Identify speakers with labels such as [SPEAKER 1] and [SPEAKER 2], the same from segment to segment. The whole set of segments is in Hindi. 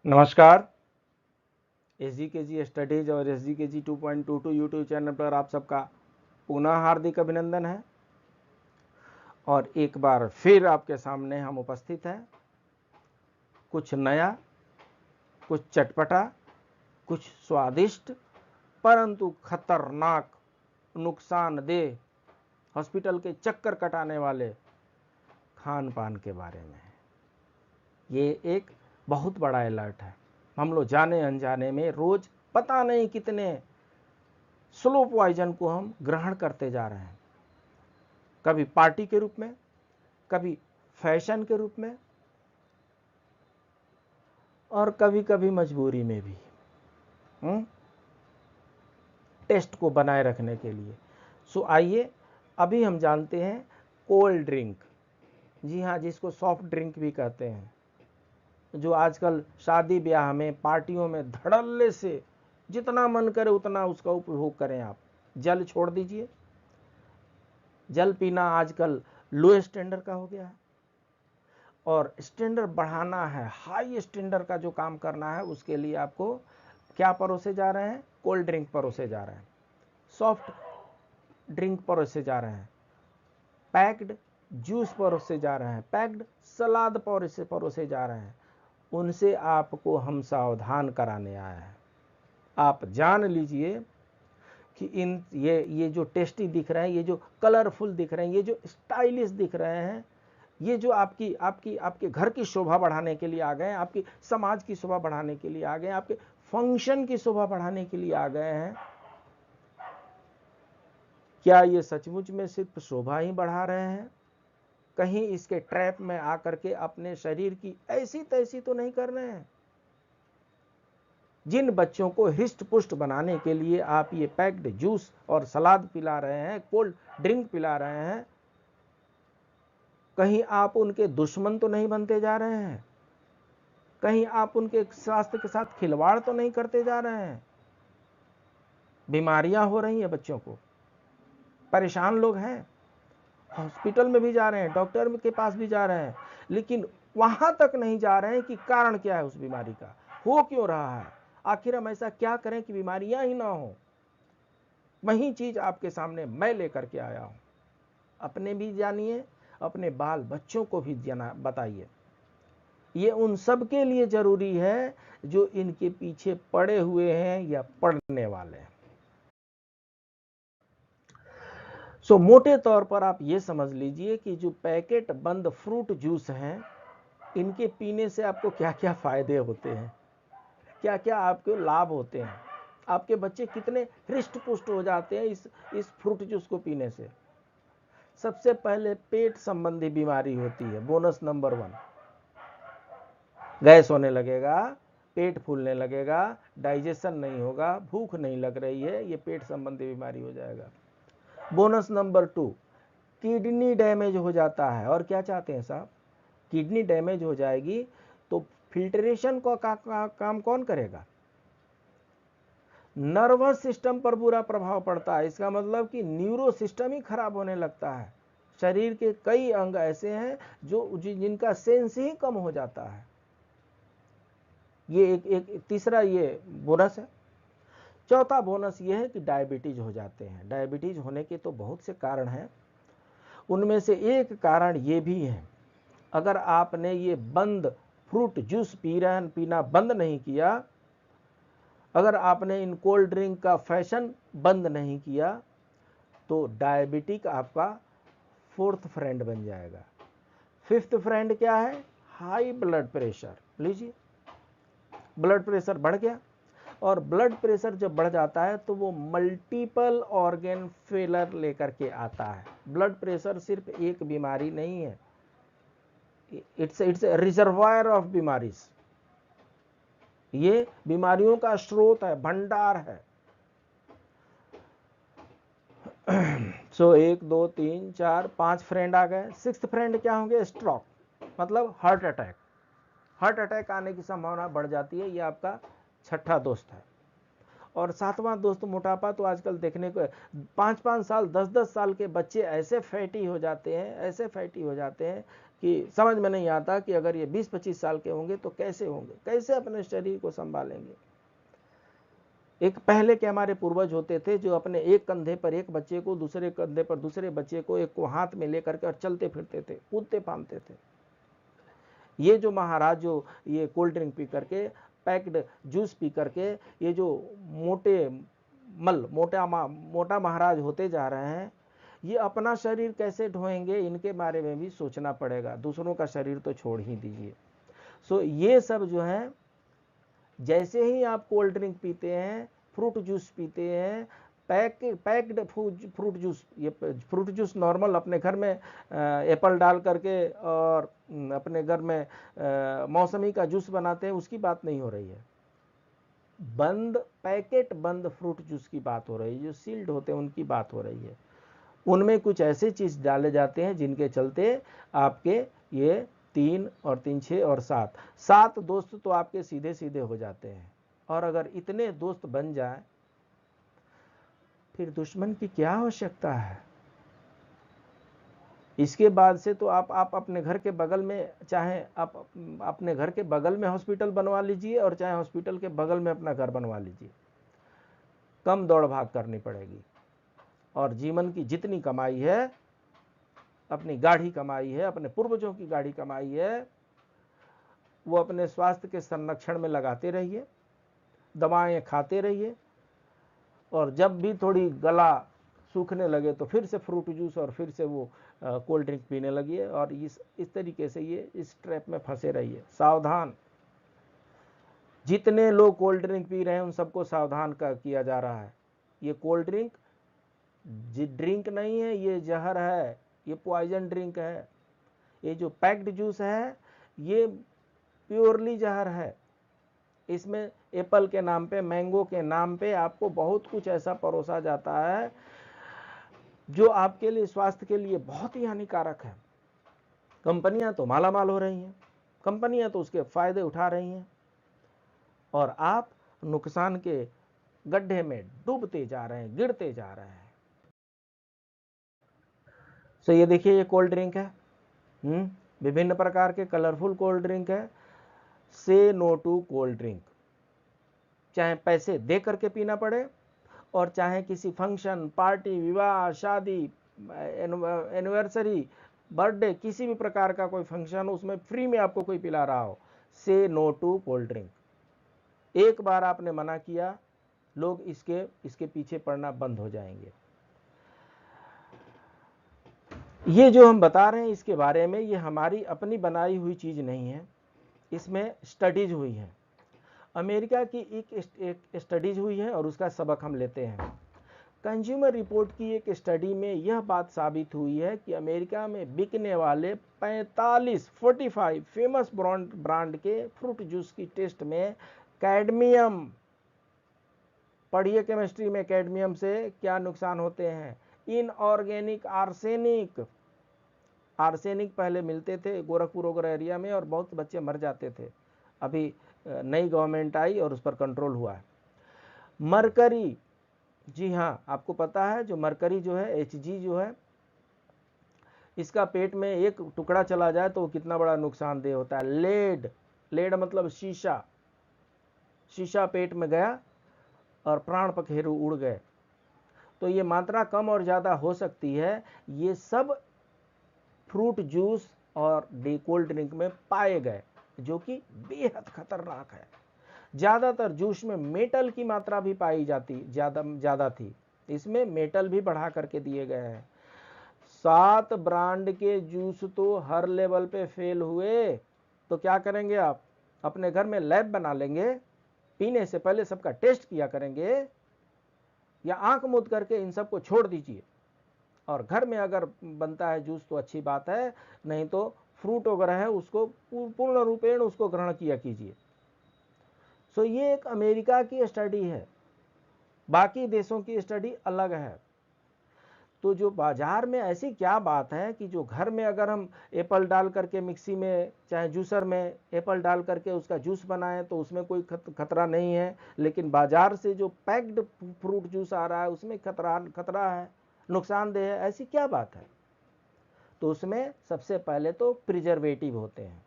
[SPEAKER 1] नमस्कार। SGKG स्टडीज और SGKG 2.22 यूट्यूब चैनल पर आप सबका पुनः हार्दिक अभिनंदन है और एक बार फिर आपके सामने हम उपस्थित हैं। कुछ नया, कुछ चटपटा, कुछ स्वादिष्ट परंतु खतरनाक, नुकसानदेह, हॉस्पिटल के चक्कर कटाने वाले खान पान के बारे में। ये एक बहुत बड़ा अलर्ट है। हम लोग जाने अनजाने में रोज पता नहीं कितने स्लो पॉइजन को हम ग्रहण करते जा रहे हैं, कभी पार्टी के रूप में, कभी फैशन के रूप में और कभी कभी मजबूरी में भी, टेस्ट को बनाए रखने के लिए। सो आइए अभी हम जानते हैं कोल्ड ड्रिंक। जी हाँ, जिसको सॉफ्ट ड्रिंक भी कहते हैं, जो आजकल शादी ब्याह में, पार्टियों में धड़ल्ले से जितना मन करे उतना उसका उपभोग करें। आप जल छोड़ दीजिए। जल पीना आजकल लो स्टैंडर्ड का हो गया है और स्टैंडर्ड बढ़ाना है, हाई स्टैंडर्ड का जो काम करना है, उसके लिए आपको क्या परोसे जा रहे हैं? कोल्ड ड्रिंक परोसे जा रहे हैं, सॉफ्ट ड्रिंक परोसे जा रहे हैं, पैक्ड जूस परोसे जा रहे हैं, पैक्ड सलाद परोसे जा रहे हैं। उनसे आपको हम सावधान कराने आए हैं। आप जान लीजिए कि ये जो टेस्टी दिख रहे हैं, ये जो कलरफुल दिख रहे हैं, ये जो स्टाइलिश दिख रहे हैं, ये जो आपके घर की शोभा बढ़ाने के लिए आ गए हैं, आपकी समाज की शोभा बढ़ाने के लिए आ गए हैं, आपके फंक्शन की शोभा बढ़ाने के लिए आ गए हैं, क्या ये सचमुच में सिर्फ शोभा ही बढ़ा रहे हैं? कहीं इसके ट्रैप में आकर के अपने शरीर की ऐसी तैसी तो नहीं कर रहे हैं? जिन बच्चों को हिस्ट पुष्ट बनाने के लिए आप ये पैक्ड जूस और सलाद पिला रहे हैं, कोल्ड ड्रिंक पिला रहे हैं, कहीं आप उनके दुश्मन तो नहीं बनते जा रहे हैं? कहीं आप उनके स्वास्थ्य के साथ खिलवाड़ तो नहीं करते जा रहे हैं? बीमारियां हो रही हैं, बच्चों को परेशान लोग हैं, हॉस्पिटल में भी जा रहे हैं, डॉक्टर के पास भी जा रहे हैं, लेकिन वहां तक नहीं जा रहे हैं कि कारण क्या है उस बीमारी का, हो क्यों रहा है, आखिर हम ऐसा क्या करें कि बीमारियां ही ना हो। वही चीज आपके सामने मैं लेकर के आया हूं। अपने भी जानिए, अपने बाल बच्चों को भी बताइए। ये उन सब के लिए जरूरी है जो इनके पीछे पड़े हुए हैं या पड़ने वाले हैं। सो मोटे तौर पर आप ये समझ लीजिए कि जो पैकेट बंद फ्रूट जूस हैं, इनके पीने से आपको क्या क्या फायदे होते हैं, क्या क्या आपको लाभ होते हैं, आपके बच्चे कितने हृष्ट पुष्ट हो जाते हैं इस फ्रूट जूस को पीने से। सबसे पहले पेट संबंधी बीमारी होती है, बोनस नंबर 1। गैस होने लगेगा, पेट फूलने लगेगा, डाइजेशन नहीं होगा, भूख नहीं लग रही है, ये पेट संबंधी बीमारी हो जाएगा। बोनस नंबर 2, किडनी डैमेज हो जाता है। और क्या चाहते हैं साहब? किडनी डैमेज हो जाएगी तो फिल्ट्रेशन का काम कौन करेगा? नर्वस सिस्टम पर बुरा प्रभाव पड़ता है। इसका मतलब कि न्यूरो सिस्टम ही खराब होने लगता है। शरीर के कई अंग ऐसे हैं जिनका सेंस ही कम हो जाता है। ये एक तीसरा ये बोनस है। चौथा बोनस ये है कि डायबिटीज हो जाते हैं। डायबिटीज होने के तो बहुत से कारण हैं, उनमें से एक कारण ये भी है, अगर आपने ये बंद फ्रूट जूस पीना बंद नहीं किया, अगर आपने इन कोल्ड ड्रिंक का फैशन बंद नहीं किया, तो डायबिटिक आपका 4th फ्रेंड बन जाएगा। 5th फ्रेंड क्या है? High blood pressure. लीजिए, ब्लड प्रेशर बढ़ गया, और ब्लड प्रेशर जब बढ़ जाता है तो वो मल्टीपल ऑर्गन फेलर लेकर के आता है। ब्लड प्रेशर सिर्फ एक बीमारी नहीं है, इट्स ए रिजर्वायर ऑफ बीमारीज। ये बीमारियों का स्रोत है, भंडार है। सो 1 2 3 4 5 फ्रेंड आ गए। 6th फ्रेंड क्या होंगे? स्ट्रोक, मतलब हार्ट अटैक। हार्ट अटैक आने की संभावना बढ़ जाती है, ये आपका 6ठा दोस्त है। और सातवां दोस्त मोटापा तो आजकल देखने को 5-5 साल 10-10 साल के बच्चे ऐसे फैटी हो जाते हैं, ऐसे फैटी हो जाते हैं कि समझ में नहीं आता कि अगर ये 20-25 साल के होंगे तो कैसे होंगे, कैसे अपने शरीर को संभालेंगे। एक पहले के हमारे पूर्वज होते थे जो अपने एक कंधे पर एक बच्चे को, दूसरे कंधे पर दूसरे बच्चे को, एक को हाथ में लेकर के और चलते फिरते थे, कूदते फांदते थे। ये जो महाराज जो ये कोल्ड ड्रिंक पी करके, पैक्ड जूस पी करके, ये जो मोटा महाराज होते जा रहे हैं, ये अपना शरीर कैसे ढोएंगे, इनके बारे में भी सोचना पड़ेगा। दूसरों का शरीर तो छोड़ ही दीजिए। सो ये सब जो है, जैसे ही आप कोल्ड ड्रिंक पीते हैं, फ्रूट जूस पीते हैं, पैक्ड फ्रूट जूस, ये फ्रूट जूस नॉर्मल अपने घर में एप्पल डाल करके और अपने घर में मौसमी का जूस बनाते हैं, उसकी बात नहीं हो रही है। बंद पैकेट बंद फ्रूट जूस की बात हो रही है, जो सील्ड होते हैं उनकी बात हो रही है। उनमें कुछ ऐसे चीज डाले जाते हैं जिनके चलते आपके ये 3 और 3 6 और 7 दोस्त तो आपके सीधे सीधे हो जाते हैं। और अगर इतने दोस्त बन जाए फिर दुश्मन की क्या आवश्यकता है। इसके बाद से तो आप अपने घर के बगल में, चाहे आप अपने घर के बगल में हॉस्पिटल बनवा लीजिए और चाहे हॉस्पिटल के बगल में अपना घर बनवा लीजिए, कम दौड़ भाग करनी पड़ेगी। और जीवन की जितनी कमाई है, अपनी गाढ़ी कमाई है, अपने पूर्वजों की गाढ़ी कमाई है, वो अपने स्वास्थ्य के संरक्षण में लगाते रहिए, दवाएं खाते रहिए, और जब भी थोड़ी गला सूखने लगे तो फिर से फ्रूट जूस और फिर से वो कोल्ड ड्रिंक पीने लगिए। और इस तरीके से ये इस ट्रैप में फंसे रहिए। सावधान, जितने लोग कोल्ड ड्रिंक पी रहे हैं उन सबको सावधान किया जा रहा है। ये कोल्ड ड्रिंक ड्रिंक नहीं है, ये जहर है, ये पॉइजन ड्रिंक है। ये जो पैक्ड जूस है ये प्योरली जहर है। इसमें एप्पल के नाम पे, मैंगो के नाम पे आपको बहुत कुछ ऐसा परोसा जाता है जो आपके लिए, स्वास्थ्य के लिए बहुत ही हानिकारक है। कंपनियां तो मालामाल हो रही हैं, कंपनियां तो उसके फायदे उठा रही हैं, और आप नुकसान के गड्ढे में डूबते जा रहे हैं, गिरते जा रहे हैं। तो ये देखिए, ये कोल्ड ड्रिंक है, विभिन्न प्रकार के कलरफुल कोल्ड ड्रिंक है। से नो टू कोल्ड ड्रिंक, चाहे पैसे दे करके पीना पड़े और चाहे किसी फंक्शन, पार्टी, विवाह, शादी, एनिवर्सरी, बर्थडे, किसी भी प्रकार का कोई फंक्शन, उसमें फ्री में आपको कोई पिला रहा हो, से नो टू कोल्ड ड्रिंक। एक बार आपने मना किया, लोग इसके पीछे पड़ना बंद हो जाएंगे। ये जो हम बता रहे हैं इसके बारे में, ये हमारी अपनी बनाई हुई चीज नहीं है, इसमें स्टडीज हुई है। अमेरिका की एक स्टडीज हुई है और उसका सबक हम लेते हैं। कंज्यूमर रिपोर्ट की एक स्टडी में यह बात साबित हुई है कि अमेरिका में बिकने वाले 45 फेमस ब्रांड के फ्रूट जूस की टेस्ट में कैडमियम, पढ़िए केमिस्ट्री में, कैडमियम से क्या नुकसान होते हैं। इनऑर्गेनिक आर्सेनिक पहले मिलते थे गोरखपुर वगैरह एरिया में और बहुत बच्चे मर जाते थे। अभी नई गवर्नमेंट आई और उस पर कंट्रोल हुआ है। मरकरी, जी हाँ, आपको पता है जो मरकरी जो है, Hg जो है, इसका पेट में एक टुकड़ा चला जाए तो कितना बड़ा नुकसानदेह होता है। लेड मतलब शीशा पेट में गया और प्राण पखेरु उड़ गए। तो ये मात्रा कम और ज्यादा हो सकती है। ये सब फ्रूट जूस और कोल्ड ड्रिंक में पाए गए, जो कि बेहद खतरनाक है। ज्यादातर जूस में मेटल की मात्रा भी पाई जाती, ज्यादा थी। इसमें मेटल भी बढ़ा करके दिए गए हैं। 7 ब्रांड के जूस तो हर लेवल पे फेल हुए। तो क्या करेंगे आप? अपने घर में लैब बना लेंगे, पीने से पहले सबका टेस्ट किया करेंगे, या आंख मूंद करके इन सबको छोड़ दीजिए। और घर में अगर बनता है जूस तो अच्छी बात है, नहीं तो फ्रूट वगैरह है उसको पूर्ण रूपेण उसको ग्रहण किया कीजिए। सो ये एक अमेरिका की स्टडी है, बाकी देशों की स्टडी अलग है। तो जो बाजार में ऐसी क्या बात है कि जो घर में अगर हम एप्पल डाल करके मिक्सी में चाहे जूसर में एप्पल डाल करके उसका जूस बनाएं तो उसमें कोई खतरा नहीं है, लेकिन बाजार से जो पैक्ड फ्रूट जूस आ रहा है उसमें खतरा है, नुकसानदेह है, ऐसी क्या बात है? तो उसमें सबसे पहले तो प्रिजर्वेटिव होते हैं,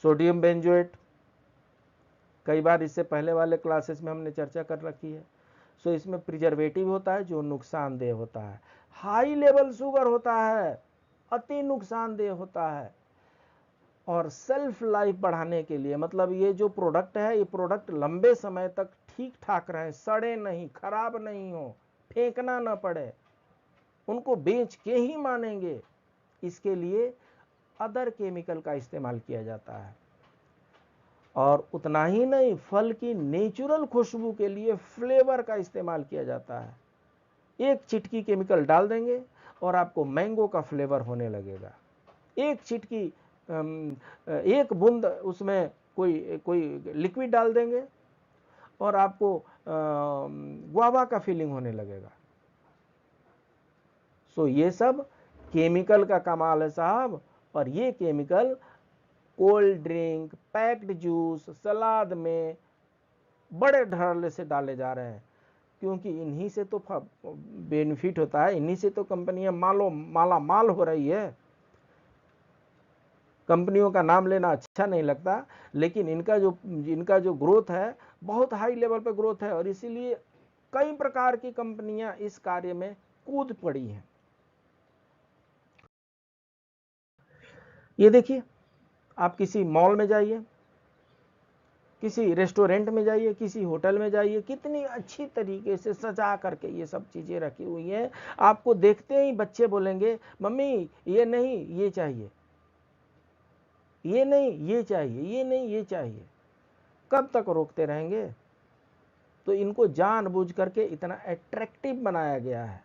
[SPEAKER 1] सोडियम बेंजोएट, कई बार इससे पहले वाले क्लासेस में हमने चर्चा कर रखी है। सो इसमें प्रिजर्वेटिव होता है जो नुकसानदेह होता है, हाई लेवल शुगर होता है, अति नुकसानदेह होता है, और सेल्फ लाइफ बढ़ाने के लिए, मतलब ये जो प्रोडक्ट है ये प्रोडक्ट लंबे समय तक ठीक ठाक रहे, सड़े नहीं, खराब नहीं हो, फेंकना ना पड़े, उनको बेच के ही मानेंगे, इसके लिए अदर केमिकल का इस्तेमाल किया जाता है। और उतना ही नहीं, फल की नेचुरल खुशबू के लिए फ्लेवर का इस्तेमाल किया जाता है। एक चिटकी केमिकल डाल देंगे और आपको मैंगो का फ्लेवर होने लगेगा, एक चिटकी एक बूंद उसमें कोई लिक्विड डाल देंगे और आपको गुआवा का फीलिंग होने लगेगा। सो ये सब केमिकल का कमाल है साहब, और ये chemical cold drink, packed juice, salad में बड़े धड़ल्ले से डाले जा रहे हैं, क्योंकि इन्हीं से तो बेनिफिट होता है, इन्हीं से तो कंपनियां माला माल हो रही है। कंपनियों का नाम लेना अच्छा नहीं लगता, लेकिन इनका जो ग्रोथ है बहुत हाई लेवल पे ग्रोथ है, और इसीलिए कई प्रकार की कंपनियां इस कार्य में कूद पड़ी हैं। ये देखिए, आप किसी मॉल में जाइए, किसी रेस्टोरेंट में जाइए, किसी होटल में जाइए, कितनी अच्छी तरीके से सजा करके ये सब चीजें रखी हुई हैं। आपको देखते ही बच्चे बोलेंगे मम्मी ये नहीं ये चाहिए, ये नहीं ये चाहिए, ये नहीं ये चाहिए। कब तक रोकते रहेंगे? तो इनको जानबूझ करके इतना अट्रैक्टिव बनाया गया है,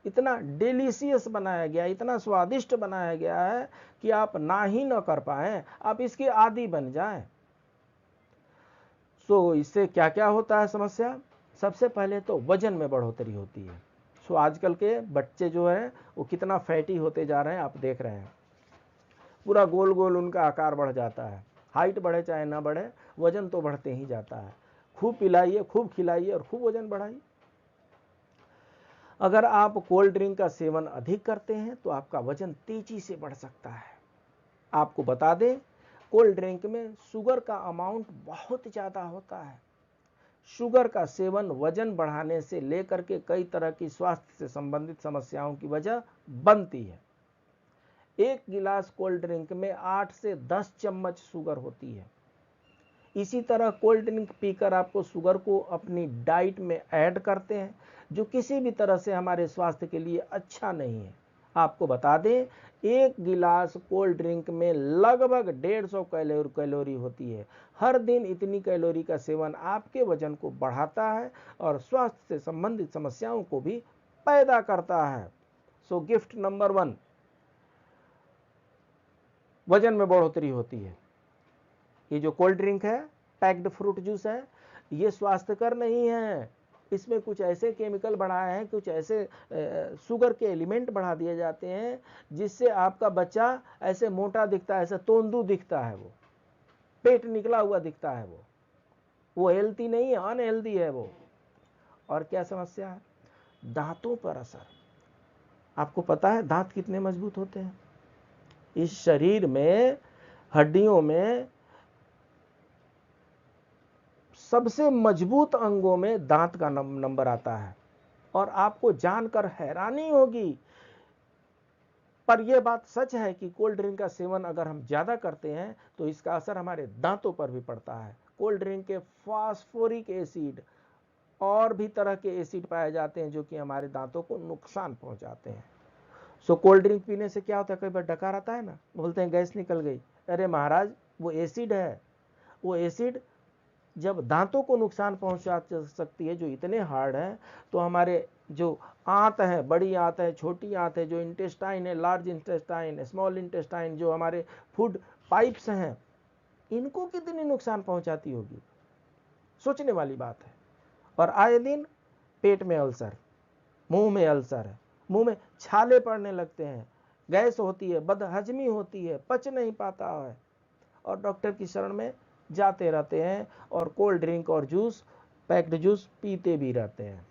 [SPEAKER 1] इतना डिलीशियस बनाया गया, इतना स्वादिष्ट बनाया गया है कि आप ना ही ना कर पाए, आप इसके आदी बन जाएं। सो इससे क्या क्या होता है समस्या? सबसे पहले तो वजन में बढ़ोतरी होती है। सो आजकल के बच्चे जो है वो कितना फैटी होते जा रहे हैं, आप देख रहे हैं, पूरा गोल गोल उनका आकार बढ़ जाता है। हाइट बढ़े चाहे ना बढ़े, वजन तो बढ़ते ही जाता है। खूब पिलाइए, खूब खिलाइए और खूब वजन बढ़ाइए। अगर आप कोल्ड ड्रिंक का सेवन अधिक करते हैं तो आपका वजन तेजी से बढ़ सकता है। आपको बता दें, कोल्ड ड्रिंक में शुगर का अमाउंट बहुत ज़्यादा होता है। शुगर का सेवन वजन बढ़ाने से लेकर के कई तरह की स्वास्थ्य से संबंधित समस्याओं की वजह बनती है। एक गिलास कोल्ड ड्रिंक में 8 से 10 चम्मच शुगर होती है। इसी तरह कोल्ड ड्रिंक पीकर आपको शुगर को अपनी डाइट में ऐड करते हैं, जो किसी भी तरह से हमारे स्वास्थ्य के लिए अच्छा नहीं है। आपको बता दें, एक गिलास कोल्ड ड्रिंक में लगभग 150 कैलोरी होती है। हर दिन इतनी कैलोरी का सेवन आपके वजन को बढ़ाता है और स्वास्थ्य से संबंधित समस्याओं को भी पैदा करता है। सो गिफ्ट नंबर 1, वजन में बढ़ोतरी होती है। ये जो कोल्ड ड्रिंक है, पैक्ड फ्रूट जूस है, ये स्वास्थ्यकर नहीं है। इसमें कुछ ऐसे केमिकल बढ़ाए हैं, कुछ ऐसे शुगर के एलिमेंट बढ़ा दिए जाते हैं जिससे आपका बच्चा ऐसे मोटा दिखता है, ऐसे तोंदू दिखता है, वो पेट निकला हुआ दिखता है, वो हेल्थी नहीं है, अनहेल्दी है वो। और क्या समस्या है? दांतों पर असर। आपको पता है दांत कितने मजबूत होते हैं? इस शरीर में, हड्डियों में सबसे मजबूत अंगों में दांत का नंबर आता है। और आपको जानकर हैरानी होगी, पर यह बात सच है कि कोल्ड ड्रिंक का सेवन अगर हम ज्यादा करते हैं तो इसका असर हमारे दांतों पर भी पड़ता है। कोल्ड ड्रिंक के फास्फोरिक एसिड और भी तरह के एसिड पाए जाते हैं जो कि हमारे दांतों को नुकसान पहुंचाते हैं। सो कोल्ड ड्रिंक पीने से क्या होता है? कई बार डकार आता है ना, बोलते हैं गैस निकल गई। अरे महाराज, वो एसिड है। वो एसिड जब दांतों को नुकसान पहुंचा सकती है, जो इतने हार्ड है, तो हमारे जो आंत है, बड़ी आंत है, छोटी आंत है, जो इंटेस्टाइन है, लार्ज इंटेस्टाइन, स्मॉल इंटेस्टाइन, जो हमारे फूड पाइप्स हैं, इनको कितनी नुकसान पहुंचाती होगी, सोचने वाली बात है। और आए दिन पेट में अल्सर, मुंह में अल्सर है, मुंह में छाले पड़ने लगते हैं, गैस होती है, बदहजमी होती है, पच नहीं पाता है, और डॉक्टर की शरण में जाते रहते हैं और कोल्ड ड्रिंक और जूस, पैक्ड जूस पीते भी रहते हैं।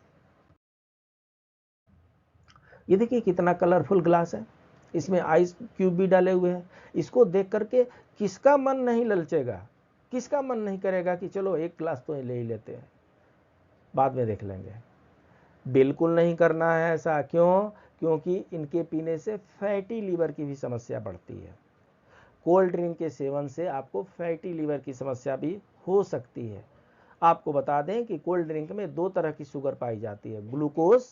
[SPEAKER 1] ये देखिए कितना कलरफुल ग्लास है, इसमें आइस क्यूब भी डाले हुए हैं। इसको देख करके किसका मन नहीं ललचेगा, किसका मन नहीं करेगा कि चलो एक ग्लास तो ले ही लेते हैं, बाद में देख लेंगे। बिल्कुल नहीं करना है ऐसा। क्यों? क्योंकि इनके पीने से फैटी लीवर की भी समस्या बढ़ती है। कोल्ड ड्रिंक के सेवन से आपको फैटी लीवर की समस्या भी हो सकती है। आपको बता दें कि कोल्ड ड्रिंक में 2 तरह की शुगर पाई जाती है, ग्लूकोज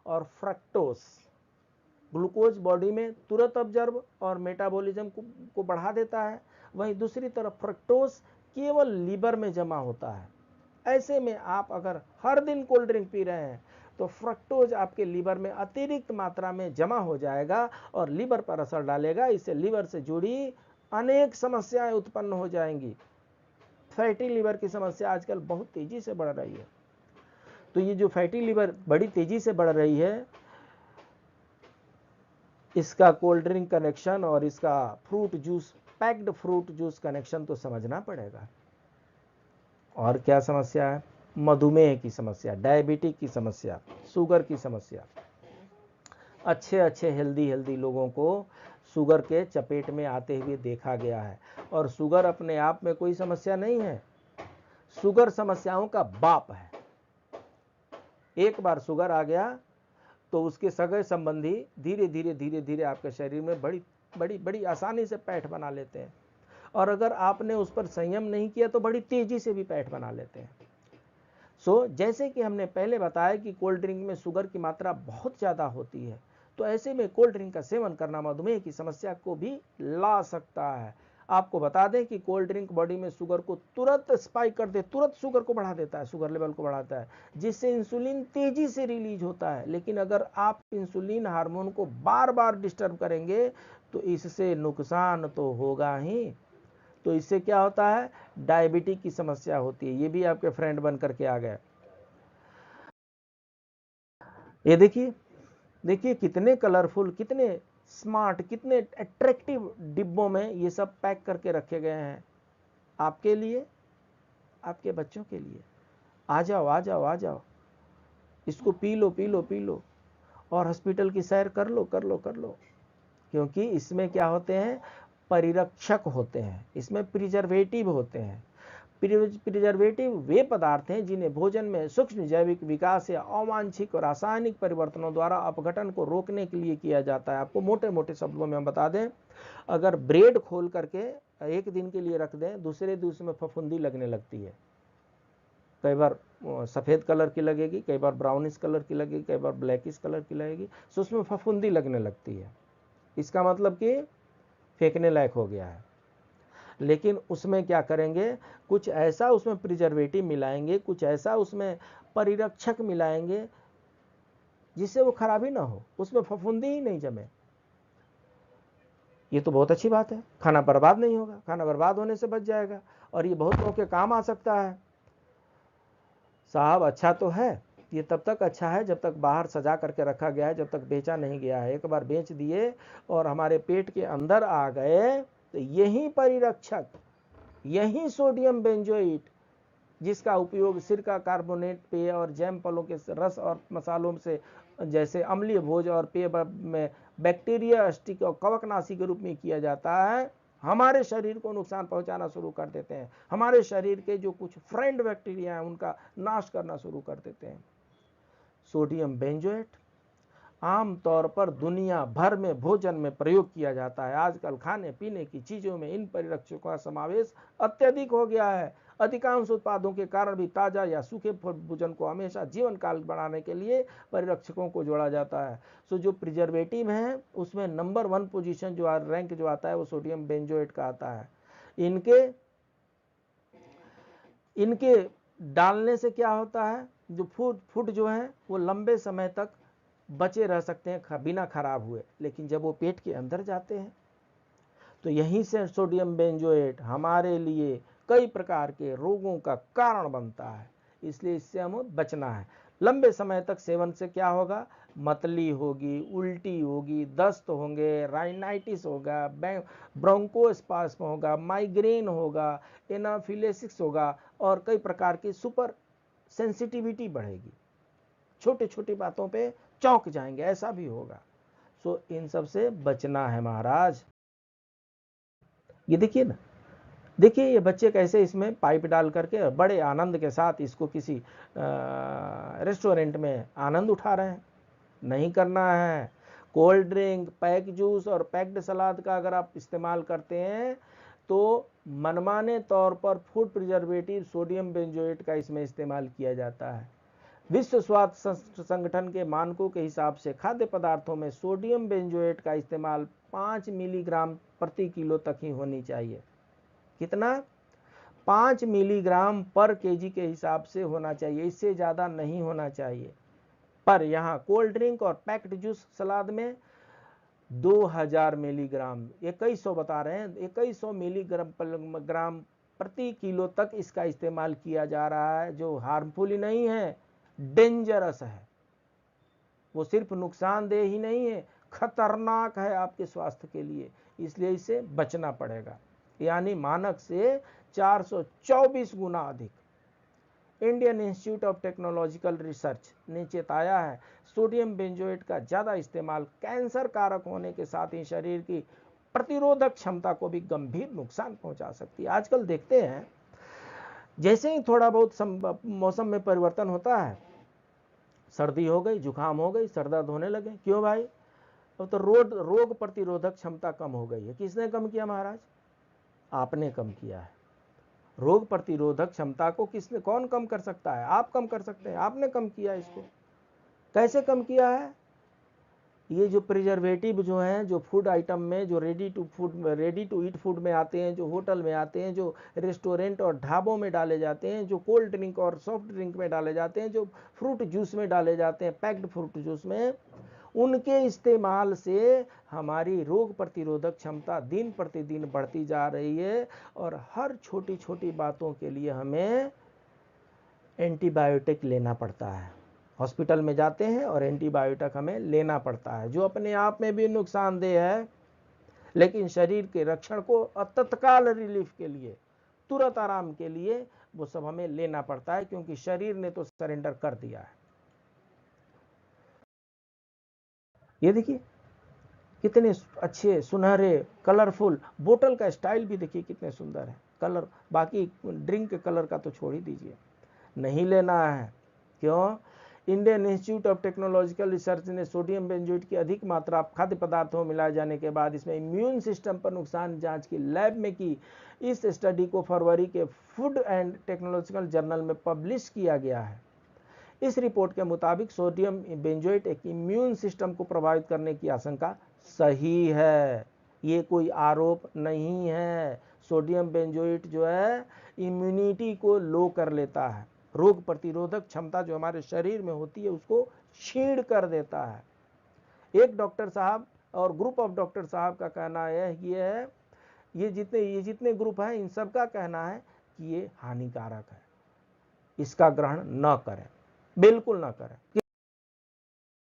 [SPEAKER 1] और फ्रक्टोज। ग्लूकोज बॉडी में तुरंत ऑब्जर्व और मेटाबॉलिज्म को बढ़ा देता है, वहीं दूसरी तरफ फ्रक्टोज केवल लीवर में जमा होता है। ऐसे में आप अगर हर दिन कोल्ड ड्रिंक पी रहे हैं तो फ्रक्टोज आपके लीवर में अतिरिक्त मात्रा में जमा हो जाएगा और लीवर पर असर डालेगा। इससे लीवर से जुड़ी अनेक समस्याएं उत्पन्न हो जाएंगी। फैटी लीवर की समस्या आजकल बहुत तेजी से बढ़ रही है। तो ये जो फैटी लीवर बड़ी तेजी से बढ़ रही है, इसका कोल्ड ड्रिंक कनेक्शन और इसका fruit juice, packed fruit juice connection तो समझना पड़ेगा। और क्या समस्या है? मधुमेह की समस्या, डायबिटिक की समस्या, शुगर की समस्या। अच्छे अच्छे हेल्दी लोगों को शुगर के चपेट में आते हुए देखा गया है। और शुगर अपने आप में कोई समस्या नहीं है, शुगर समस्याओं का बाप है। एक बार शुगर आ गया तो उसके सगे संबंधी धीरे धीरे आपके शरीर में बड़ी आसानी से पैठ बना लेते हैं, और अगर आपने उस पर संयम नहीं किया तो बड़ी तेजी से भी पैठ बना लेते हैं। जैसे कि हमने पहले बताया कि कोल्ड ड्रिंक में शुगर की मात्रा बहुत ज़्यादा होती है, तो ऐसे में कोल्ड ड्रिंक का सेवन करना मधुमेह की समस्या को भी ला सकता है। आपको बता दें कि कोल्ड ड्रिंक बॉडी में शुगर को तुरंत स्पाइक कर दे, तुरंत शुगर को बढ़ा देता है, शुगर लेवल को बढ़ाता है, जिससे इंसुलिन तेजी से रिलीज होता है। लेकिन अगर आप इंसुलिन हार्मोन को बार बार डिस्टर्ब करेंगे तो इससे नुकसान तो होगा ही। तो इससे क्या होता है? डायबिटीज की समस्या होती है। ये भी आपके फ्रेंड बन करके आ गए। ये देखिए कितने कलरफुल, कितने स्मार्ट, कितने अट्रैक्टिव डिब्बों में ये सब पैक करके रखे गए हैं आपके लिए, आपके बच्चों के लिए। आ जाओ आ जाओ आ जाओ, इसको पी लो और हॉस्पिटल की सैर कर लो। क्योंकि इसमें क्या होते हैं? परिरक्षक होते हैं, इसमें प्रिजर्वेटिव होते हैं। प्रिजर्वेटिव वे पदार्थ हैं जिन्हें भोजन में सूक्ष्म जैविक विकास या अवांछित रासायनिक परिवर्तनों द्वारा अपघटन को रोकने के लिए किया जाता है। आपको मोटे मोटे शब्दों में हम बता दें, अगर ब्रेड खोल करके एक दिन के लिए रख दें, दूसरे दिन उसमें फफूंदी लगने लगती है। कई बार सफ़ेद कलर की लगेगी, कई बार ब्राउनिश कलर की लगेगी, कई बार ब्लैकिश कलर की लगेगी, तो उसमें फफूंदी लगने लगती है। इसका मतलब कि फेंकने लायक हो गया है। लेकिन उसमें क्या करेंगे? कुछ ऐसा उसमें प्रिजर्वेटिव मिलाएंगे, कुछ ऐसा उसमें परिरक्षक मिलाएंगे जिससे वो खराब ही ना हो, उसमें फफूंदी ही नहीं जमे। ये तो बहुत अच्छी बात है, खाना बर्बाद नहीं होगा, खाना बर्बाद होने से बच जाएगा, और ये बहुत लोगों के काम आ सकता है। साहब अच्छा तो है, ये तब तक अच्छा है जब तक बाहर सजा करके रखा गया है, जब तक बेचा नहीं गया है। एक बार बेच दिए और हमारे पेट के अंदर आ गए तो यही परिरक्षक, यही सोडियम बेंजोएट, जिसका उपयोग सिरका, कार्बोनेट पेय और जैम, फलों के रस और मसालों से जैसे अम्लीय भोज और पेय में बैक्टीरिया अस्टिक और कवकनाशी के रूप में किया जाता है, हमारे शरीर को नुकसान पहुंचाना शुरू कर देते हैं। हमारे शरीर के जो कुछ फ्रेंड बैक्टीरिया हैं उनका नाश करना शुरू कर देते हैं। सोडियम बेंजोएट आम तौर पर दुनिया भर में भोजन में प्रयोग किया जाता है। आजकल खाने पीने की चीजों में इन परिरक्षकों का समावेश अत्यधिक हो गया है। अधिकांश उत्पादों के कारण भी ताजा या सूखे भोजन को हमेशा जीवन काल बढ़ाने के लिए परिरक्षकों को जोड़ा जाता है। सो जो प्रिजर्वेटिव हैं उसमें नंबर 1 पोजीशन जो रैंक जो आता है वो सोडियम बेंजोएट का आता है। इनके डालने से क्या होता है? जो फूड जो है वो लंबे समय तक बचे रह सकते हैं बिना खराब हुए, लेकिन जब वो पेट के अंदर जाते हैं तो यहीं से सोडियम बेंजोएट हमारे लिए कई प्रकार के रोगों का कारण बनता है। इसलिए इससे हमें बचना है। लंबे समय तक सेवन से क्या होगा, मतली होगी, उल्टी होगी, दस्त होंगे, राइनाइटिस होगा, ब्रोंकोस्पाज्म होगा, माइग्रेन होगा, एनाफिलेसिस होगा और कई प्रकार की सुपर सेंसिटिविटी बढ़ेगी, छोटी छोटी बातों पे चौंक जाएंगे, ऐसा भी होगा। सो इन सब से बचना है महाराज। ये देखिए ना, देखिए ये बच्चे कैसे इसमें पाइप डाल करके बड़े आनंद के साथ इसको किसी रेस्टोरेंट में आनंद उठा रहे हैं। नहीं करना है। कोल्ड ड्रिंक, पैक जूस और पैक्ड सलाद का अगर आप इस्तेमाल करते हैं तो मनमाने तौर पर फूड प्रिजर्वेटिव सोडियम बेंजोएट का इसमें इस्तेमाल किया जाता है। विश्व स्वास्थ्य संगठन के मानकों के हिसाब से खाद्य पदार्थों में सोडियम बेंजोएट का इस्तेमाल 5 मिलीग्राम प्रति किलो तक ही होनी चाहिए। कितना? 5 मिलीग्राम पर केजी के हिसाब से होना चाहिए, इससे ज़्यादा नहीं होना चाहिए। पर यहाँ कोल्ड ड्रिंक और पैक्ड जूस सलाद में 2000 मिलीग्राम, 2100 बता रहे हैं, 2100 मिलीग्राम प्रति किलो तक इसका इस्तेमाल किया जा रहा है, जो हार्मफुल ही नहीं है, डेंजरस है। वो सिर्फ नुकसानदेह ही नहीं है, खतरनाक है आपके स्वास्थ्य के लिए, इसलिए इसे बचना पड़ेगा। यानी मानक से 424 गुना अधिक। Indian institute of technological research ने चेताया है, सोडियम बेंजोएट का ज़्यादा इस्तेमाल कैंसर कारक होने के साथ ही शरीर की प्रतिरोधक क्षमता को भी गंभीर नुकसान पहुंचा सकती है। आजकल देखते हैं जैसे ही थोड़ा बहुत मौसम में परिवर्तन होता है, सर्दी हो गई, जुकाम हो गई, सर दर्द होने लगे, क्यों भाई? अब तो रोग प्रतिरोधक क्षमता कम हो गई है। किसने कम किया महाराज? आपने कम किया है। रोग प्रतिरोधक क्षमता को कौन कम कर सकता है? आप कम कर सकते हैं, आपने कम किया इसको। कैसे कम किया है? ये जो प्रिजर्वेटिव जो हैं, जो फूड आइटम में, जो रेडी टू ईट फूड में आते हैं, जो होटल में आते हैं, जो रेस्टोरेंट और ढाबों में डाले जाते हैं, जो कोल्ड ड्रिंक और सॉफ्ट ड्रिंक में डाले जाते हैं, जो फ्रूट जूस में डाले जाते हैं, पैक्ड फ्रूट जूस में, उनके इस्तेमाल से हमारी रोग प्रतिरोधक क्षमता दिन प्रतिदिन बढ़ती जा रही है और हर छोटी छोटी बातों के लिए हमें एंटीबायोटिक लेना पड़ता है। हॉस्पिटल में जाते हैं और एंटीबायोटिक हमें लेना पड़ता है, जो अपने आप में भी नुकसानदेह है, लेकिन शरीर के रक्षण को तत्काल रिलीफ के लिए, तुरंत आराम के लिए वो सब हमें लेना पड़ता है, क्योंकि शरीर ने तो सरेंडर कर दिया है। ये देखिए कितने अच्छे सुनहरे कलरफुल, बोतल का स्टाइल भी देखिए कितने सुंदर है, कलर, बाकी ड्रिंक के कलर का तो छोड़ ही दीजिए, नहीं लेना है। क्यों? Indian institute of technological research ने सोडियम बेंजोएट की अधिक मात्रा खाद्य पदार्थों में मिलाए जाने के बाद इसमें इम्यून सिस्टम पर नुकसान जांच की लैब में की। इस स्टडी को फरवरी के फूड एंड टेक्नोलॉजिकल जर्नल में पब्लिश किया गया है। इस रिपोर्ट के मुताबिक सोडियम बेंजोएट एक इम्यून सिस्टम को प्रभावित करने की आशंका सही है, ये कोई आरोप नहीं है। सोडियम बेंजोएट जो है इम्यूनिटी को लो कर लेता है, रोग प्रतिरोधक क्षमता जो हमारे शरीर में होती है उसको छीण कर देता है। एक डॉक्टर साहब और ग्रुप ऑफ डॉक्टर साहब का कहना है, ये जितने ग्रुप हैं इन सब का कहना है कि ये हानिकारक है, इसका ग्रहण न करें, बिल्कुल ना करें,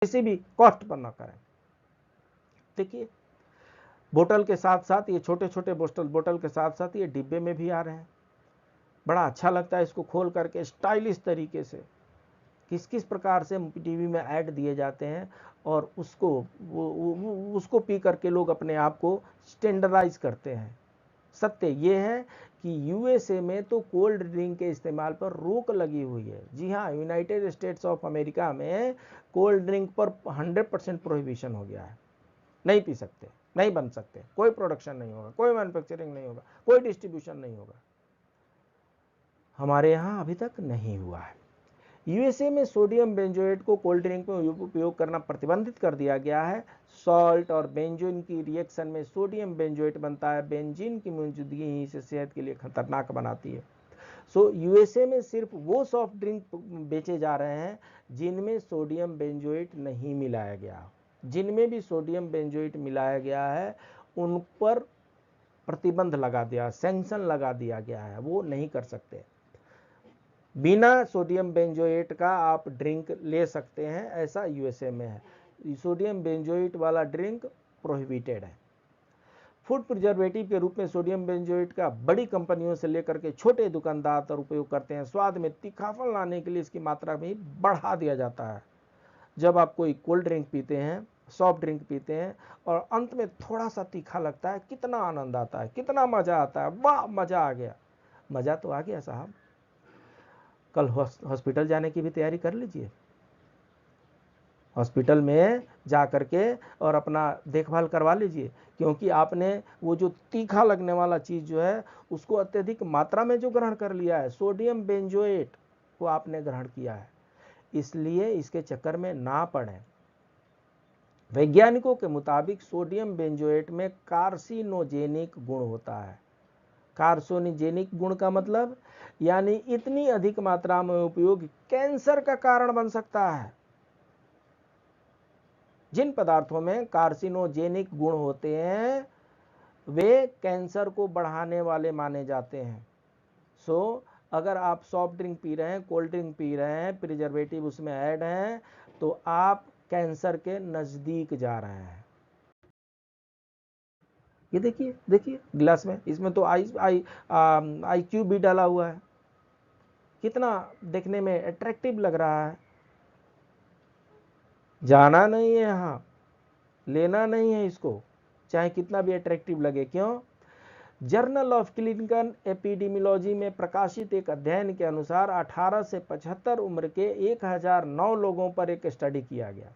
[SPEAKER 1] किसी भी कॉस्ट पर ना करें। देखिए बोतल के साथ साथ ये छोटे छोटे बोतल के साथ साथ ये डिब्बे में भी आ रहे हैं। बड़ा अच्छा लगता है इसको खोल करके स्टाइलिश तरीके से किस किस प्रकार से टीवी में ऐड दिए जाते हैं और उसको पी करके लोग अपने आप को स्टैंडर्डाइज करते हैं। सत्य ये है कि यूएसए में तो कोल्ड ड्रिंक के इस्तेमाल पर रोक लगी हुई है। जी हाँ, यूनाइटेड स्टेट्स ऑफ अमेरिका में कोल्ड ड्रिंक पर 100% प्रोहिबिशन हो गया है। नहीं पी सकते, नहीं बन सकते, कोई प्रोडक्शन नहीं होगा, कोई मैन्युफैक्चरिंग नहीं होगा, कोई डिस्ट्रीब्यूशन नहीं होगा। हमारे यहाँ अभी तक नहीं हुआ है। यूएसए में सोडियम बेंजोएट को कोल्ड ड्रिंक में उपयोग करना प्रतिबंधित कर दिया गया है। सॉल्ट और बेंजीन की रिएक्शन में सोडियम बेंजोएट बनता है। बेंजीन की मौजूदगी ही इसे सेहत के लिए खतरनाक बनाती है। यूएसए में सिर्फ वो सॉफ्ट ड्रिंक बेचे जा रहे हैं जिनमें सोडियम बेंजोएट नहीं मिलाया गया। जिनमें भी सोडियम बेंजोएट मिलाया गया है उन पर प्रतिबंध लगा दिया, सैंक्शन लगा दिया गया है, वो नहीं कर सकते। बिना सोडियम बेंजोएट का आप ड्रिंक ले सकते हैं, ऐसा यूएसए में है। सोडियम बेंजोएट वाला ड्रिंक प्रोहिबिटेड है। फूड प्रिजर्वेटिव के रूप में सोडियम बेंजोएट का बड़ी कंपनियों से लेकर के छोटे दुकानदार उपयोग करते हैं। स्वाद में तीखापन लाने के लिए इसकी मात्रा भी बढ़ा दिया जाता है। जब आप कोई कोल्ड ड्रिंक पीते हैं, सॉफ्ट ड्रिंक पीते हैं और अंत में थोड़ा सा तीखा लगता है, कितना आनंद आता है, कितना मजा आता है, वाह मजा आ गया। मजा तो आ गया साहब, कल हॉस्पिटल जाने की भी तैयारी कर लीजिए। हॉस्पिटल में जा करके और अपना देखभाल करवा लीजिए, क्योंकि आपने वो जो तीखा लगने वाला चीज़ जो है उसको अत्यधिक मात्रा में जो ग्रहण कर लिया है, सोडियम बेंजोएट को आपने ग्रहण किया है, इसलिए इसके चक्कर में ना पड़े। वैज्ञानिकों के मुताबिक सोडियम बेंजोएट में कार्सिनोजेनिक गुण होता है। कार्सिनोजेनिक गुण का मतलब यानी इतनी अधिक मात्रा में उपयोग कैंसर का कारण बन सकता है। जिन पदार्थों में कार्सिनोजेनिक गुण होते हैं वे कैंसर को बढ़ाने वाले माने जाते हैं। अगर आप सॉफ्ट ड्रिंक पी रहे हैं, कोल्ड ड्रिंक पी रहे हैं, प्रिजर्वेटिव उसमें ऐड हैं, तो आप कैंसर के नजदीक जा रहे हैं। ये देखिए देखिए गिलास में, इसमें तो आई क्यूब भी डाला हुआ है, कितना देखने में अट्रैक्टिव लग रहा है। जाना नहीं है यहाँ, लेना नहीं है इसको, चाहे कितना भी अट्रैक्टिव लगे। क्यों? जर्नल ऑफ क्लिनिकल एपिडेमियोलॉजी में प्रकाशित एक अध्ययन के अनुसार 18 से 75 उम्र के 1009 लोगों पर एक स्टडी किया गया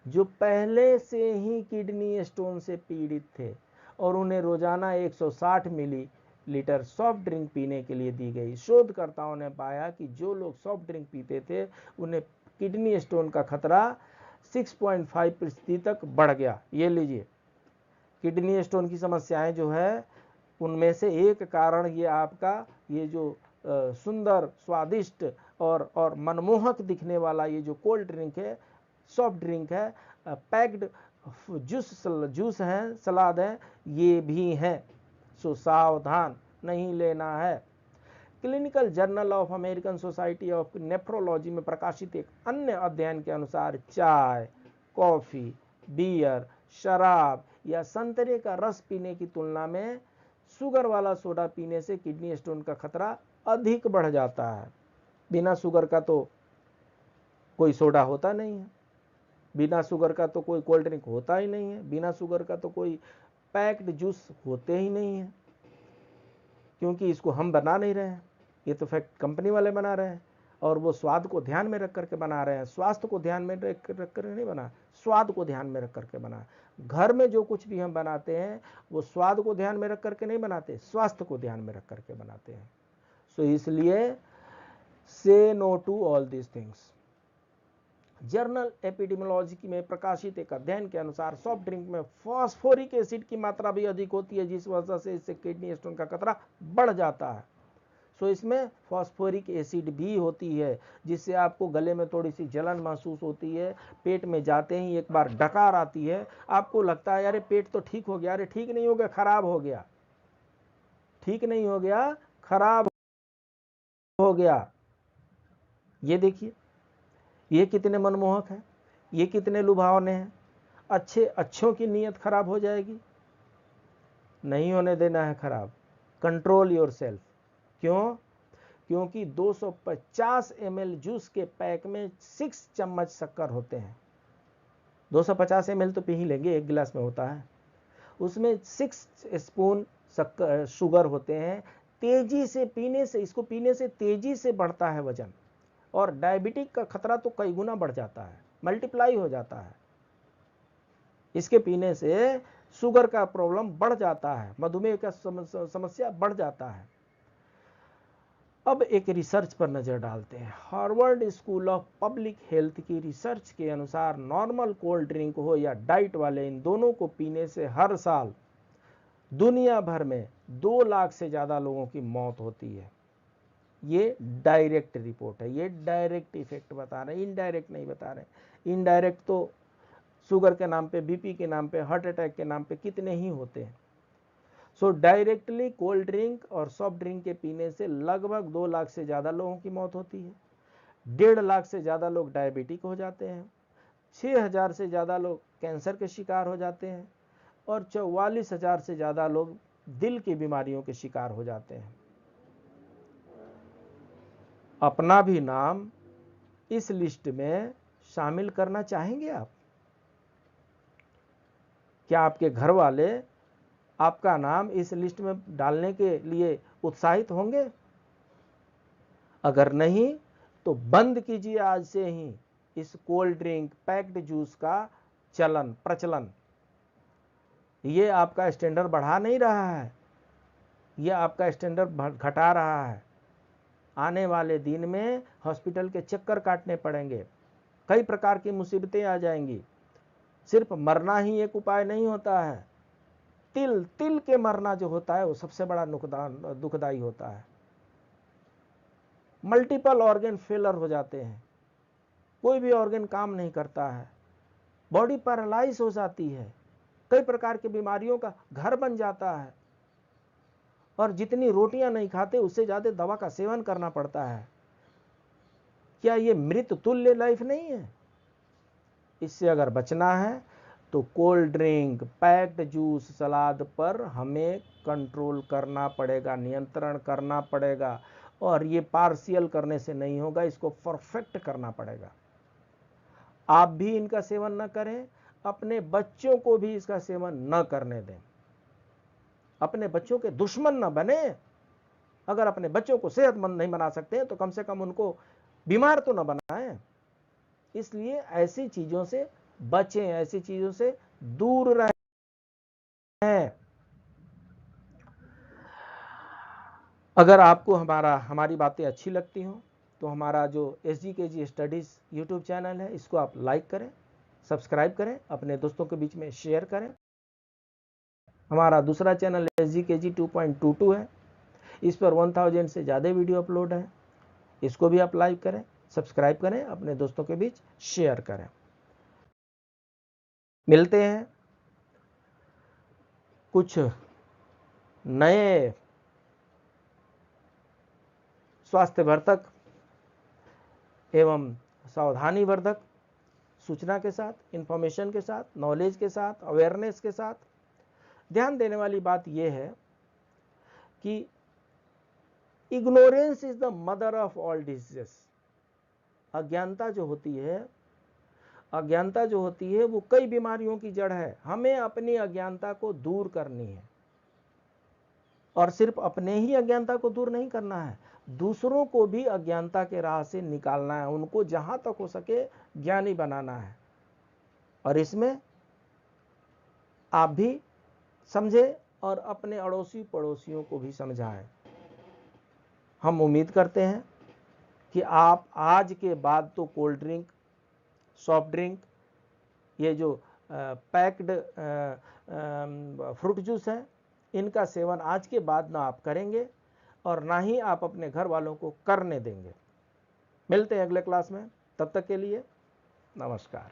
[SPEAKER 1] जो पहले से ही किडनी स्टोन से पीड़ित थे और उन्हें रोजाना 160 मिलीलीटर सॉफ्ट ड्रिंक पीने के लिए दी गई। शोधकर्ताओं ने पाया कि जो लोग सॉफ्ट ड्रिंक पीते थे उन्हें किडनी स्टोन का खतरा 6.5% तक बढ़ गया। ये लीजिए, किडनी स्टोन की समस्याएं जो है उनमें से एक कारण ये आपका ये जो सुंदर, स्वादिष्ट और मनमोहक दिखने वाला ये जो कोल्ड ड्रिंक है, सॉफ्ट ड्रिंक है, पैक्ड जूस है, सलाद है, ये भी है। सावधान, नहीं लेना है। Clinical journal of American society of nephrology में प्रकाशित एक अन्य अध्ययन के अनुसार चाय, कॉफी, बियर, शराब या संतरे का रस पीने की तुलना में शुगर वाला सोडा पीने से किडनी स्टोन का खतरा अधिक बढ़ जाता है। बिना शुगर का तो कोई सोडा होता नहीं है, बिना शुगर का तो कोई कोल्ड ड्रिंक होता ही नहीं है, बिना शुगर का तो कोई पैक्ड जूस होते ही नहीं है, क्योंकि इसको हम बना नहीं रहे हैं, ये तो फैक्ट कंपनी वाले बना रहे हैं और वो स्वाद को ध्यान में रख करके बना रहे हैं। स्वास्थ्य को ध्यान में रख कर नहीं बना, स्वाद को ध्यान में रख करके बना। घर में जो कुछ भी हम बनाते हैं वो स्वाद को ध्यान में रख करके नहीं बनाते, स्वास्थ्य को ध्यान में रख करके बनाते हैं। इसलिए say no to all these things. Journal epidemiology में प्रकाशित एक अध्ययन के अनुसार सॉफ्ट ड्रिंक में फास्फोरिक एसिड की मात्रा भी अधिक होती है, जिस वजह से इससे किडनी स्टोन का खतरा बढ़ जाता है। इसमें फास्फोरिक एसिड भी होती है, जिससे आपको गले में थोड़ी सी जलन महसूस होती है, पेट में जाते ही एक बार डकार आती है, आपको लगता है अरे पेट तो ठीक हो गया, अरे ठीक नहीं हो गया, खराब हो गया, ठीक नहीं हो गया, खराब हो गया। ये देखिए, ये कितने मनमोहक हैं, ये कितने लुभावने हैं। अच्छों की नीयत खराब हो जाएगी, नहीं होने देना है खराब। Control your self. क्यों? क्योंकि 250 ml जूस के पैक में 6 चम्मच शक्कर होते हैं। 250 ml तो पी ही लेंगे, एक गिलास में होता है, उसमें 6 स्पून शुगर होते हैं। तेजी से पीने से, इसको पीने से तेजी से बढ़ता है वजन और डायबिटिक का खतरा तो कई गुना बढ़ जाता है, मल्टीप्लाई हो जाता है। इसके पीने से शुगर का प्रॉब्लम बढ़ जाता है, मधुमेह का समस्या बढ़ जाता है। अब एक रिसर्च पर नजर डालते हैं। Harvard school of public health की रिसर्च के अनुसार नॉर्मल कोल्ड ड्रिंक हो या डाइट वाले, इन दोनों को पीने से हर साल दुनिया भर में 2 लाख से ज्यादा लोगों की मौत होती है। ये डायरेक्ट रिपोर्ट है, ये डायरेक्ट इफेक्ट बता रहे हैं, इनडायरेक्ट नहीं बता रहे। इनडायरेक्ट तो शुगर के नाम पे, बीपी के नाम पे, हार्ट अटैक के नाम पे कितने ही होते हैं। सो डायरेक्टली कोल्ड ड्रिंक और सॉफ्ट ड्रिंक के पीने से लगभग 2 लाख से ज़्यादा लोगों की मौत होती है। 1.5 लाख से ज़्यादा लोग डायबिटिक हो जाते हैं। 6,000 से ज़्यादा लोग कैंसर के शिकार हो जाते हैं और 44,000 से ज़्यादा लोग दिल की बीमारियों के शिकार हो जाते हैं। अपना भी नाम इस लिस्ट में शामिल करना चाहेंगे आप? क्या आपके घर वाले आपका नाम इस लिस्ट में डालने के लिए उत्साहित होंगे? अगर नहीं तो बंद कीजिए आज से ही इस कोल्ड ड्रिंक, पैक्ड जूस का प्रचलन। ये आपका स्टैंडर्ड बढ़ा नहीं रहा है, ये आपका स्टैंडर्ड घटा रहा है। आने वाले दिन में हॉस्पिटल के चक्कर काटने पड़ेंगे, कई प्रकार की मुसीबतें आ जाएंगी। सिर्फ मरना ही एक उपाय नहीं होता है, तिल तिल के मरना जो होता है वो सबसे बड़ा दुखदाई होता है। मल्टीपल ऑर्गन फेलर हो जाते हैं, कोई भी ऑर्गन काम नहीं करता है, बॉडी पैरालाइज हो जाती है, कई प्रकार की बीमारियों का घर बन जाता है और जितनी रोटियां नहीं खाते उससे ज्यादा दवा का सेवन करना पड़ता है। क्या ये मृत तुल्य लाइफ नहीं है? इससे अगर बचना है तो कोल्ड ड्रिंक, पैक्ड जूस, सलाद पर हमें कंट्रोल करना पड़ेगा, नियंत्रण करना पड़ेगा और ये पार्शियल करने से नहीं होगा, इसको परफेक्ट करना पड़ेगा। आप भी इनका सेवन न करें, अपने बच्चों को भी इसका सेवन न करने दें। अपने बच्चों के दुश्मन न बने। अगर अपने बच्चों को सेहतमंद नहीं बना सकते तो कम से कम उनको बीमार तो न बनाएं। इसलिए ऐसी चीजों से बचें, ऐसी चीजों से दूर रहें। अगर आपको हमारी बातें अच्छी लगती हो तो हमारा जो SGKG स्टडीज यूट्यूब चैनल है इसको आप लाइक करें, सब्सक्राइब करें, अपने दोस्तों के बीच में शेयर करें। हमारा दूसरा चैनल SGKG 2.22 है, इस पर 1000 से ज़्यादा वीडियो अपलोड है, इसको भी आप लाइक करें, सब्सक्राइब करें, अपने दोस्तों के बीच शेयर करें। मिलते हैं कुछ नए स्वास्थ्यवर्धक एवं सावधानीवर्धक सूचना के साथ, इंफॉर्मेशन के साथ, नॉलेज के साथ, अवेयरनेस के साथ। ध्यान देने वाली बात यह है कि ignorance is the mother of all diseases. अज्ञानता जो होती है वो कई बीमारियों की जड़ है। हमें अपनी अज्ञानता को दूर करनी है और सिर्फ अपने ही अज्ञानता को दूर नहीं करना है, दूसरों को भी अज्ञानता के राह से निकालना है, उनको जहां तक हो सके ज्ञानी बनाना है। और इसमें आप भी समझे और अपने अड़ोसी पड़ोसियों को भी समझाएं। हम उम्मीद करते हैं कि आप आज के बाद तो कोल्ड ड्रिंक, सॉफ्ट ड्रिंक, ये जो पैक्ड फ्रूट जूस है, इनका सेवन आज के बाद ना आप करेंगे और ना ही आप अपने घर वालों को करने देंगे। मिलते हैं अगले क्लास में, तब तक के लिए नमस्कार।